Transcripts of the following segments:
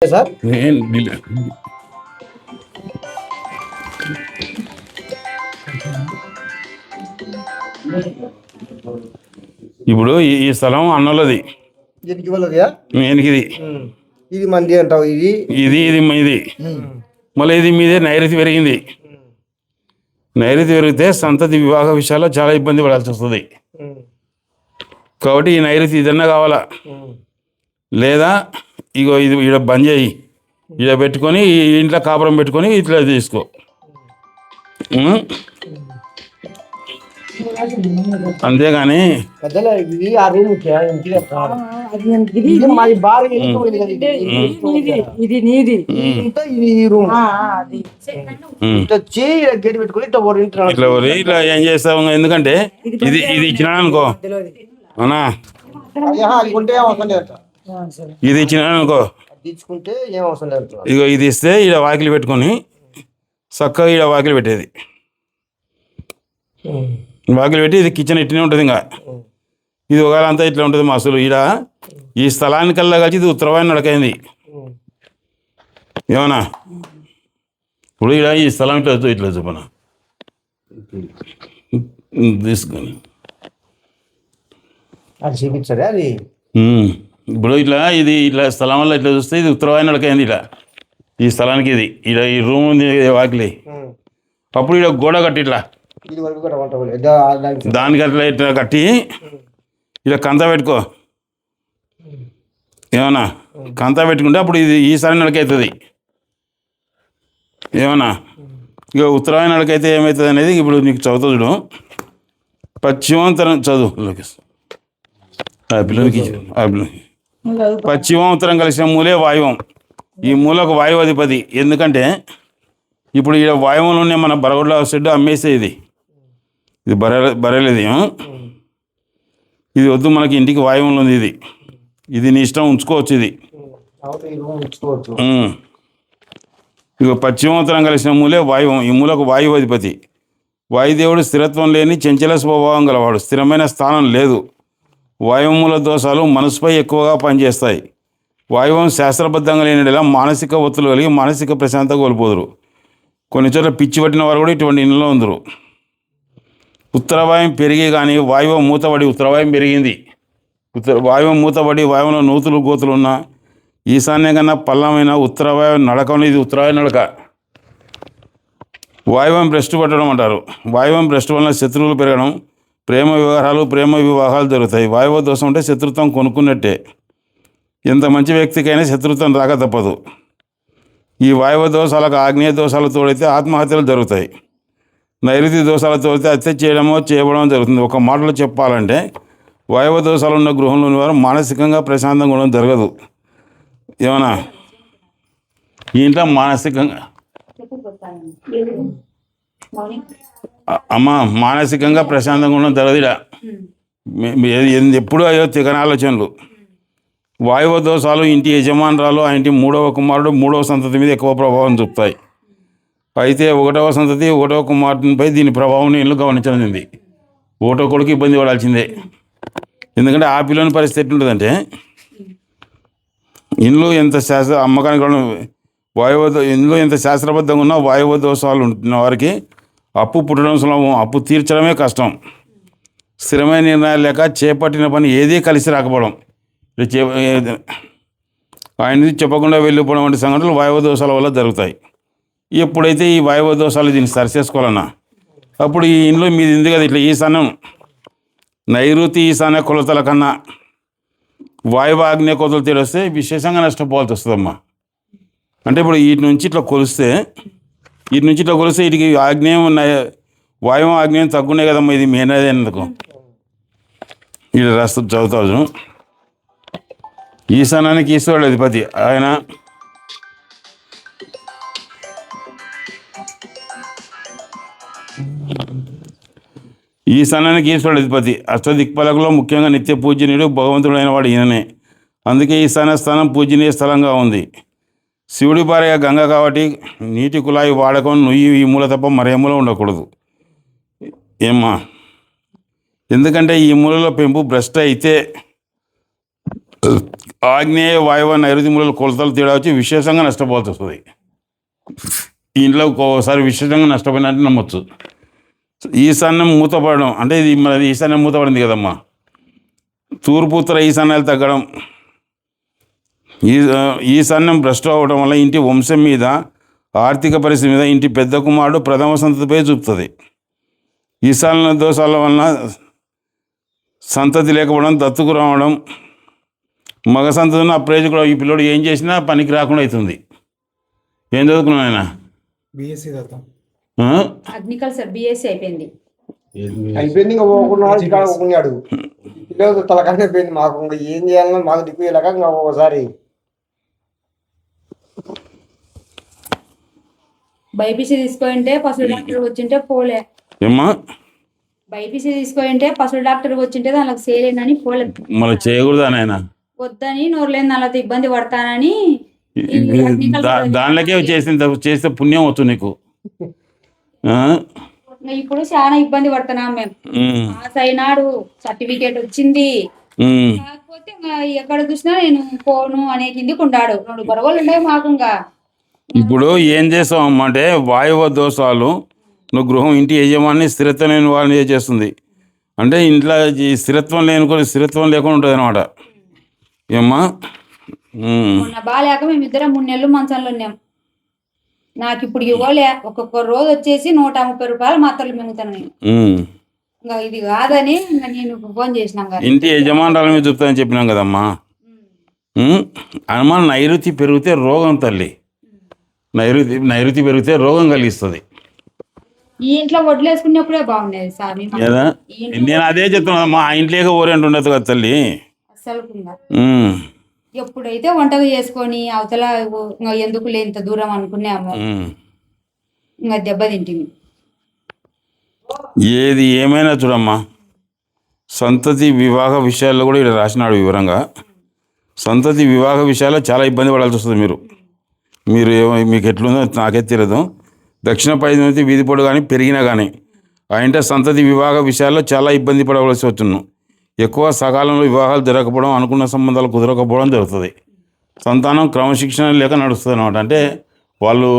Sir ఇప్పుడు ఈ స్థలం అన్నోళ్ళది, దీనికి వాళ్ళదియా ఇది ఇది మంది అంటావు. ఇది ఇది ఇది ఇది మళ్ళీ ఇది మీదే నైరుతి పెరిగింది. నైరుతి పెరిగితే సంతతి వివాహ విషయాల్లో చాలా ఇబ్బంది పడాల్సి వస్తుంది. కాబట్టి ఈ నైరుతి ఇదన్నా కావాలా, లేదా ఇగో ఇది ఈడ బంద్ చేయి, ఈడ పెట్టుకొని ఇంట్లో కాపురం పెట్టుకొని ఇట్లా తీసుకో. అంతేగాని ఇట్లా ఏం చేస్తావు, ఎందుకంటే ఇది ఇది ఇచ్చినా అనుకో అవునా, ఇది ఇచ్చినా అనుకో తీసుకుంటే ఏం అవసరం లేదు. ఇగో ఇది ఇస్తే ఈడ వాకిలి పెట్టుకొని చక్కగా ఈడ వాకిలి పెట్టేది, వాకిలి పెట్టి ఇది కిచెన్ ఇట్నే ఉంటుంది. ఇంకా ఇది ఒకవేళ అంతా ఇట్లా ఉంటుంది. మా అసలు ఈడ ఈ స్థలానికల్లా కలిసి ఇది ఉత్తరవాయన నడకైంది ఏమన్నా. ఇప్పుడు ఈడ ఈ స్థలం ఇట్లా ఇట్లా చెప్పనా తీసుకొని అది చూపించాడు. అది ఇప్పుడు ఇట్లా ఇది ఇట్లా స్థలం వల్ల ఇట్లా చూస్తే ఇది ఉత్తరవాయన నడకైంది. ఇలా ఈ స్థలానికి ఇది ఈడ ఈ రూమ్ ఉంది వాకిలి, అప్పుడు ఈడ గోడ కట్టి ఇట్లా దానికి అట్లా ఇట్లా కట్టి ఇలా కంత పెట్టుకో ఏమన్నా. కంత పెట్టుకుంటే అప్పుడు ఇది ఈసారి నడకవుతుంది ఏమన్నా. ఇక ఉత్తరాయణ నడకైతే ఏమవుతుంది అనేది ఇప్పుడు నీకు చదువుతా చూడు. పశ్చిమాంతరం చదువు పిల్లలకి పశ్చిమాంతరం కలిసిన మూలే వాయువం. ఈ మూలకు వాయువు అధిపతి. ఎందుకంటే ఇప్పుడు ఈ వాయువులోనే మన బరగొడ్ల షెడ్ అమ్మేస్తే ఇది బరలేదు. ఇది వద్దు, మనకి ఇంటికి వాయువులు ఉంది. ఇది ఇది నీ ఇష్టం, ఉంచుకోవచ్చు. ఇది ఇక పశ్చిమోత్తరం కలిసిన మూలే వాయువం. ఈ మూలకు వాయువు అధిపతి. వాయుదేవుడు స్థిరత్వం లేని చంచల స్వభావం గలవాడు. స్థిరమైన స్థానం లేదు. వాయుమూల దోషాలు మనసుపై ఎక్కువగా పనిచేస్తాయి. వాయువం శాస్త్రబద్ధంగా లేనిలా మానసిక ఒత్తులు కలిగి మానసిక ప్రశాంతత కోల్పోదురు. కొన్ని చోట్ల పిచ్చి పట్టిన వారు కూడా ఇటువంటి ఇంట్లో ఉందరు. ఉత్తరవాయువు పెరిగి కానీ వాయువు మూతబడి ఉత్తరవాయువు పెరిగింది. వాయువు మూతబడి వాయువులో నూతులు గోతులు ఉన్న ఈశాన్య కన్నా పల్లమైన ఉత్తరవాయువు నడకం. ఇది ఉత్తరవాయు నడక. వాయువం భ్రష్టు పట్టడం అంటారు. వాయువం భ్రష్టు వలన శత్రువులు పెరగడం, ప్రేమ వివాహాలు జరుగుతాయి. వాయువ దోషం అంటే శత్రుత్వం కొనుక్కున్నట్టే. ఎంత మంచి వ్యక్తికైనా శత్రుత్వం రాక తప్పదు. ఈ వాయువ దోషాలకు ఆగ్నేయ దోషాలు తోడైతే ఆత్మహత్యలు జరుగుతాయి. నైరుతి దోషాలు తోడితే హత్య చేయడమో చేయబడమో జరుగుతుంది. ఒక మాటలో చెప్పాలంటే వాయువ దోషాలు ఉన్న గృహంలోని వారు మానసికంగా ప్రశాంతంగా ఉండడం జరగదు. ఏమన్నా ఇంట్లో మానసికంగా మానసికంగా ప్రశాంతంగా ఉండడం జరగదు. ఎప్పుడు అయ్యో తికన ఆలోచనలు. వాయువ దోషాలు ఇంటి యజమానురాలు ఆ ఇంటి మూడవ కుమారుడు మూడవ సంతతి మీద ఎక్కువ ప్రభావం చూపుతాయి. అయితే ఒకటవ సంతతి ఒకటవ కుమారునిపై దీని ప్రభావం ఇల్లు గమనించనుంది. ఒకటో కొడుకు ఇబ్బంది పడాల్సిందే. ఎందుకంటే ఆ పిల్లని పరిస్థితి ఎట్లుంటుందంటే, ఇంట్లో ఎంత అమ్మకానికి ఇంట్లో ఎంత శాస్త్రబద్ధంగా ఉన్నా వాయువ దోషాలు ఉంటున్న వారికి అప్పు పుట్టడం సులభం, అప్పు తీర్చడమే కష్టం. స్థిరమైన నిర్ణయాలు లేక చేపట్టిన పని ఏదీ కలిసి రాకపోవడం, ఆయనది చెప్పకుండా వెళ్ళిపోవడం వంటి సంఘటనలు వాయువ దోషాల వల్ల జరుగుతాయి. ఎప్పుడైతే ఈ వాయువ దోషాలు దీన్ని సరిచేసుకోవాలన్నా అప్పుడు ఈ ఇంట్లో మీది ఉంది కదా ఇట్లా ఈశాన్యం నైరుతి ఈశాన్య కొలతల కన్నా వాయువ ఆగ్నేయ కొలతలు తేడొస్తే విశేషంగా నష్టపోవాల్సి వస్తుందమ్మా. అంటే ఇప్పుడు వీటి నుంచి ఇట్లా కొలిస్తే వీటికి ఆగ్నేయం వాయువు ఆగ్నేయం తగ్గున్నాయి కదమ్మా. ఇది మేనేది ఎందుకు ఇది రాస్తూ చదువుతావు. ఈశాన్యానికి ఈశ్వరుడు అధిపతి. ఆయన ఈశాన్యానికి ఈశ్వరుడు అధిపతి. అష్టదిక్పాలకులో ముఖ్యంగా నిత్య పూజనీయుడు భగవంతుడైన వాడు ఈయననే. అందుకే ఈశాన్య స్థానం పూజనీయ స్థలంగా ఉంది. శివుడి భార్య గంగ కాబట్టి నీటి కుళాయి వాడకం నుయ్యి ఈ మూల తప్ప మరే మూల ఉండకూడదు. ఏమ్మా, ఎందుకంటే ఈ మూలలో పెంపు భ్రష్ట అయితే ఆగ్నేయ వాయువ నైరుతి మూలల కొలతలు తేడా వచ్చి విశేషంగా నష్టపోవాల్సి వస్తుంది. ఇంట్లో ఒక్కోసారి విశేషంగా నష్టపోయినట్టు నమ్మొచ్చు. ఈశాన్యం మూతపడడం అంటే ఇది మరి ఈశాన్యం మూతపడింది కదమ్మా. తూర్పు ఉత్తర ఈశాన్యాలు తగ్గడం, ఈశాన్యం భ్రష్టు అవ్వడం వల్ల ఇంటి వంశం మీద, ఆర్థిక పరిస్థితి మీద, ఇంటి పెద్ద కుమారుడు ప్రథమ సంతతిపై చూపుతుంది. ఈశాన్య దోషాల వలన సంతతి లేకపోవడం, దత్తుకు రావడం, మగ సంతతిని అప్రయోజకుడు. ఈ పిల్లడు ఏం చేసినా పనికి రాకుండా అవుతుంది. ఏం చదువుకున్నాను ఆయన? బీఎస్సీ అగ్రికల్చర్ బీఎస్సీ అయిపోయింది. అయిపోయింది. ఇంకా పోకున్నాడు పిల్లలు తలకానే అయిపోయింది. మాకు ఇంకా ఏం చేయాలన్నా మాకు దిక్కు వెళ్ళక ఇంకా ఒకసారి బైపీసీ తీసుకుంటే పశువు డాక్టర్ వచ్చింటే పోలే. ఏమ్మా బైపీసీ తీసుకుంటే పశువు డాక్టర్ వచ్చింటే దానికి సేలేనని పోలే. మళ్ళీ చేయకూడదా నాయన? వద్దని నోరులేని వాళ్ళతో ఇబ్బంది పడతానని దానిలోకే చేస్తే పుణ్యం అవుతుంది నీకు. ఇప్పుడు చాలా ఇబ్బంది పడుతున్నాం మేము. పాస్ అయినాడు, సర్టిఫికేట్ వచ్చింది, కాకపోతే ఎక్కడ చూసినా నేను పోను అనే కిందికి ఉండాడు. 2 గొడవలు ఉండేవి మాకు. ఇంకా ఇప్పుడు ఏం చేస్తావు అంటే వాయువ దోషాలు నువ్వు గృహం ఇంటి యజమాని స్థిరత్వం లేని వాళ్ళని చేస్తుంది. అంటే ఇంట్లో ఈ స్థిరత్వం లేకుండా ఉంటుంది అనమాట. ఏమ్మా మొన్న బాగాలేక మేమిద్దరం 3 నెలలు మంచంలో ఉన్నాం. నాకు ఇప్పుడు ఇవ్వలే. ఒక్కొక్క రోజు వచ్చేసి 130 రూపాయలు మాత్రలు మింగుతాను నేను. ఇంకా ఇది కాదని ఇంకా నేను ఫోన్ చేసినాం. ఇంటి యజమానురాల మీద చూపుతానని చెప్పినాం కదమ్మా. అనుమానం నైరుతి పెరిగితే రోగం తల్లి. నైరుతి పెరిగితే రోగం కలిగిస్తుంది. ఈ ఇంట్లో వడ్లేసుకున్నప్పుడే బాగుండేది స్వామి. నేను అదే చెప్తున్నా, మా ఇంట్లోకి ఓరెంట్ ఉండదు కదా తల్లి. అసలు ఎప్పుడైతే వంటలు చేసుకొని అవతల ఎందుకు లేంత దూరం అనుకున్నాము, ఇంకా దెబ్బతింటిమి. ఏది ఏమైనా చూడమ్మా, సంతతి వివాహ విషయాల్లో కూడా ఇక్కడ రాసినాడు వివరంగా. సంతతి వివాహ విషయాల్లో చాలా ఇబ్బంది పడాల్సి వస్తుంది. మీరు మీకు ఎట్లుందో నాకే తెలియదు. దక్షిణ పైనుంచి వీధి పొడు కానీ పెరిగినా కానీ అంటే సంతతి వివాహ విషయాల్లో చాలా ఇబ్బంది పడవలసి వస్తున్నాను. ఎక్కువ సకాలంలో వివాహాలు జరగకపోవడం, అనుకున్న సంబంధాలు కుదరకపోవడం జరుగుతుంది. సంతానం క్రమశిక్షణ లేక నడుస్తుంది అనమాట. అంటే వాళ్ళు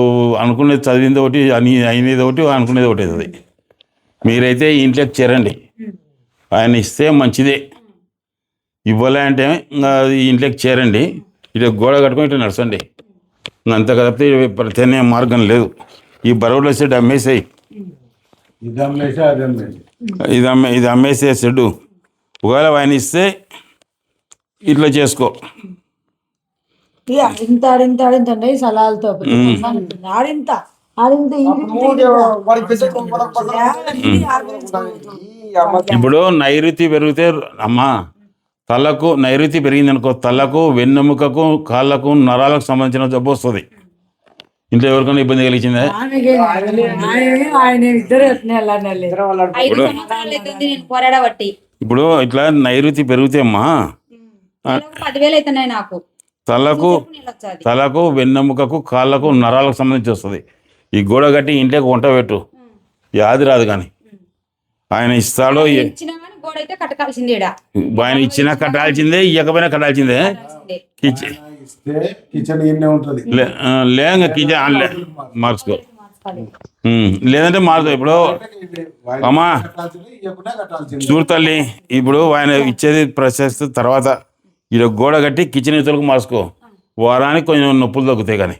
అనుకునేది చదివింది ఒకటి, అయినది ఒకటి, అనుకునేది ఒకటి అవుతుంది. మీరైతే ఇంట్లోకి చేరండి. ఆయన ఇస్తే మంచిదే, ఇవ్వలే అంటే ఇంకా ఇంట్లోకి చేరండి. ఇటు గోడ కట్టుకొని ఇట్లా నడచండి. అంత కదిపితే ప్రత్యామ్నాయ మార్గం లేదు. ఈ బరువులో సెడ్ అమ్మేసేయి, ఇది అమ్మేసే సెడ్డు. ఒకవేళ ఆయన ఇస్తే ఇట్లా చేసుకో. ఇంత సలాలతో ఇప్పుడు నైరుతి పెరిగితే అమ్మా, తలకు నైరుతి పెరిగింది అనుకో, తలకు, వెన్నెముకకు, కాళ్ళకు, నరాలకు సంబంధించిన జబ్బు వస్తుంది. ఇంట్లో ఎవరికైనా ఇబ్బంది కలిగిందా? ఇప్పుడు ఇట్లా నైరుతి పెరిగితే అమ్మా 10,000 అవుతున్నాయి నాకు. తలకు, వెన్నెముకకు, కాళ్ళకు, నరాలకు సంబంధించి వస్తుంది. ఈ గోడ కట్టి ఇంట్లోకి వంట పెట్టు, యాది రాదు. కానీ ఆయన ఇస్తాడో ఆయన ఇచ్చినా కట్టాల్సిందే, ఇవ్వకపోయినా కట్టాల్సిందే. లేదంగా కిచెన్ మార్చుకో, లేదంటే మార్చుకో. ఇప్పుడు అమ్మా చూడు తల్లి, ఇప్పుడు ఆయన ఇచ్చేది ప్రశస్తి తర్వాత ఇలా గోడ కట్టి కిచెన్ ఇతరులకు మార్చుకో. వారానికి కొంచెం నొప్పులు తగ్గుతాయి. కానీ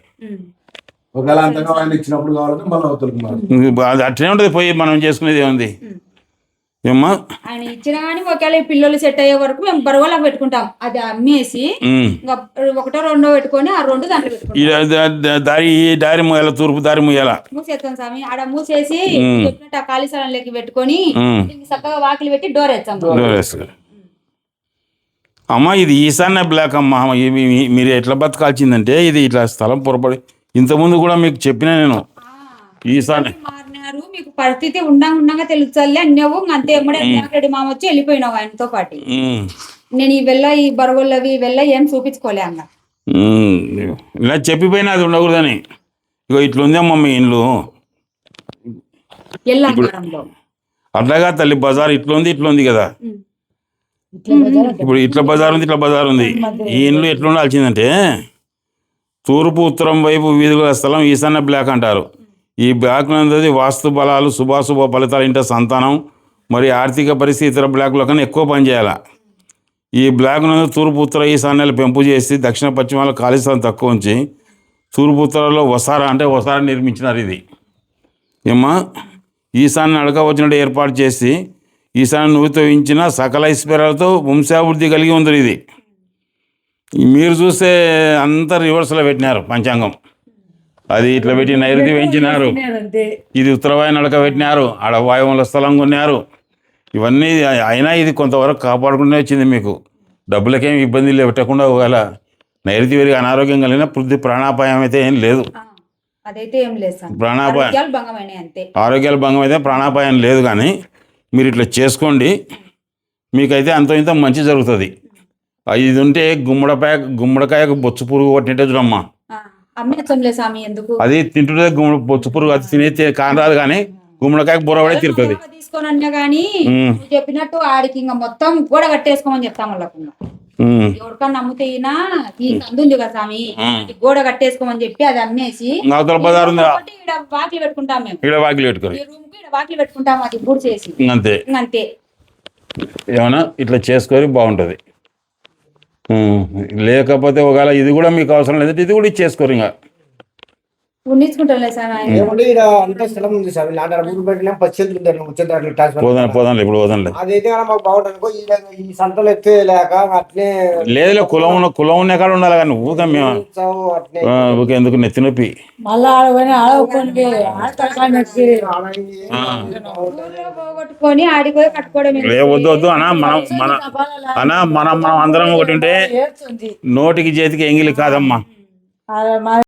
అది అట్లనే ఉంటుంది. పోయి మనం చేసుకునేది ఏముంది ఏమ్మా? ఆయన ఇచ్చినా కానీ ఒకవేళ పిల్లలు సెట్ అయ్యే వరకు మేము బరువులకు పెట్టుకుంటాం. అది అమ్మేసి 1 2 పెట్టుకొని ఆ 2 దాంట్లో పెట్టుకుంటాం. దారి మూయాల, తూర్పు దారి మూయాల మూసేస్తాం స్వామి. ఆడ మూసేసి చెప్పినట్టు ఆ ఖాళీ స్థలంలోకి పెట్టుకొని చక్కగా వాకిలి పెట్టి డోర్ వేస్తాం. అమ్మా ఇది ఈశాన్య బ్లాక్ అమ్మా. మీరు ఎట్లా బతకాల్సిందంటే ఇది ఇట్లా స్థలం పొరపడి ఇంతకుముందు కూడా మీకు చెప్పినా నేను. ఈశాన్య మారినారు, మీకు పరిస్థితి ఉండంగా తెలుస్తుంది అన్నావు. అంతే రెడ్డి మామ వచ్చి వెళ్ళిపోయినావు ఆయనతో పాటు. నేను ఈ బరువులవి ఏం చూపించుకోలే అన్న. ఇలా చెప్పిపోయినా అది ఉండకూడదని. ఇగో ఇట్లుందమ్మా మీ ఇండ్లు. అట్లాగా తల్లి బజార్ ఇట్లుంది కదా. ఇట్లా బజార్ అంటే ఇప్పుడు ఇట్లా బజార్ ఉంది, ఇట్లా బజార్ ఉంది. ఈ ఇండ్లు ఎట్లా ఉండాల్సిందంటే తూర్పు ఉత్తరం వైపు వీధుల స్థలం ఈశాన్య బ్లాక్ అంటారు. ఈ బ్లాక్ అనేది వాస్తు బలాలు, శుభాశుభ ఫలితాలు, ఇంట సంతానం మరియు ఆర్థిక పరిస్థితి ఇతర బ్లాకుల కన్నా ఎక్కువ పనిచేయాలి. ఈ బ్లాక్ నందు తూర్పు ఉత్తర ఈశాన్యాలు పెంపు చేసి దక్షిణ పశ్చిమాల ఖాళీ స్థలం తక్కువ ఉంచి తూర్పు ఉత్తరాల్లో వసారా నిర్మించినారు. ఇది ఏమా ఈశాన్య అడక వచ్చినట్టు ఏర్పాటు చేసి ఈశాన్య నువ్వుతో ఇచ్చిన సకల ఐశ్వర్యాలతో వంశాభివృద్ధి కలిగి ఉంది. ఇది మీరు చూస్తే అంతా రివర్స్లో పెట్టినారు పంచాంగం. అది ఇట్లా పెట్టి నైరుతి వేయించినారు, అంతే. ఇది ఉత్తరవాయు నడక పెట్టినారు, ఆడ వాయువుల స్థలం కొన్నారు. ఇవన్నీ అయినా ఇది కొంతవరకు కాపాడుకుంటూనే వచ్చింది. మీకు డబ్బులకేం ఇబ్బంది పెట్టకుండా ఒకవేళ నైరుతి పెరిగి అనారోగ్యం కలిగిన ప్రాణాపాయం అయితే ఏం లేదు. అదైతే ఏం లేదు సార్. ప్రాణాపాయం ఆరోగ్యాలు భంగమైనాయి అంతే. ఆరోగ్యాల భంగం అయితే ప్రాణాపాయం లేదు. కానీ మీరు ఇట్లా చేసుకోండి, మీకైతే అంత ఇంత మంచి జరుగుతుంది. ఇది ఉంటే గుమ్మడికాయకు బొచ్చు పురుగు కొట్టినట్టే చూడమ్మా. అమ్మేచ్చంలే స్వామి, ఎందుకు అది తింటుంటే బొచ్చు పురుగు అది తినే కానరాదు, కానీ గుమ్మడికాయకు బుర్రపడే తిరుగుతుంది. తీసుకొని అన్నా గానీ నువ్వు చెప్పినట్టు ఆడికి ఇంకా మొత్తం గోడ కట్టేసుకోమని చెప్తాం వాళ్ళకుండా. ఎవరికన్నా నమ్మితే ఈ సందు ఉంది కదా స్వామి, ఈ గోడ కట్టేసుకోమని చెప్పి అది అమ్మేసి వాకిలు పెట్టుకుంటాం. మేము ఇక్కడ వాకిలు పెట్టుకోరు, ఈ రూమ్ కి ఈడ వాకిలు పెట్టుకుంటాం. అది బూడి చేసి అంతే అంతే. ఏమన్నా ఇట్లా చేసుకొని బాగుంటుంది. లేకపోతే ఒకవేళ ఇది కూడా మీకు అవసరం లేదంటే ఇది కూడా ఇచ్చేసుకోరు. ఇంకా ఉండించుకుంటాం సార్. ఏమంటే ఇక్కడ అంత స్థలం ఉంది సార్. ఇలాంటి ఊరు పెట్టినా పచ్చేతులు పోదాంలే ఇప్పుడు పోదాంలే. అదైతే కానీ మాకు బాగుంటుంది అనుకో. ఈ సంతలు ఎత్తే లేక అట్నే లేదు, కులం ఉన్న కాడ ఉండాలి. కానీ ఊక మేము అట్నే ఊకే ఎందుకు నెత్తి నొప్పి. మళ్ళా ఆడకొని పోగొట్టుకొని ఆడిపోయి కట్టుకోవడం. వద్దు అన్నా, మనం అందరం ఒకటి ఉంటే నోటికి చేతికి ఎంగిలి కాదమ్మా.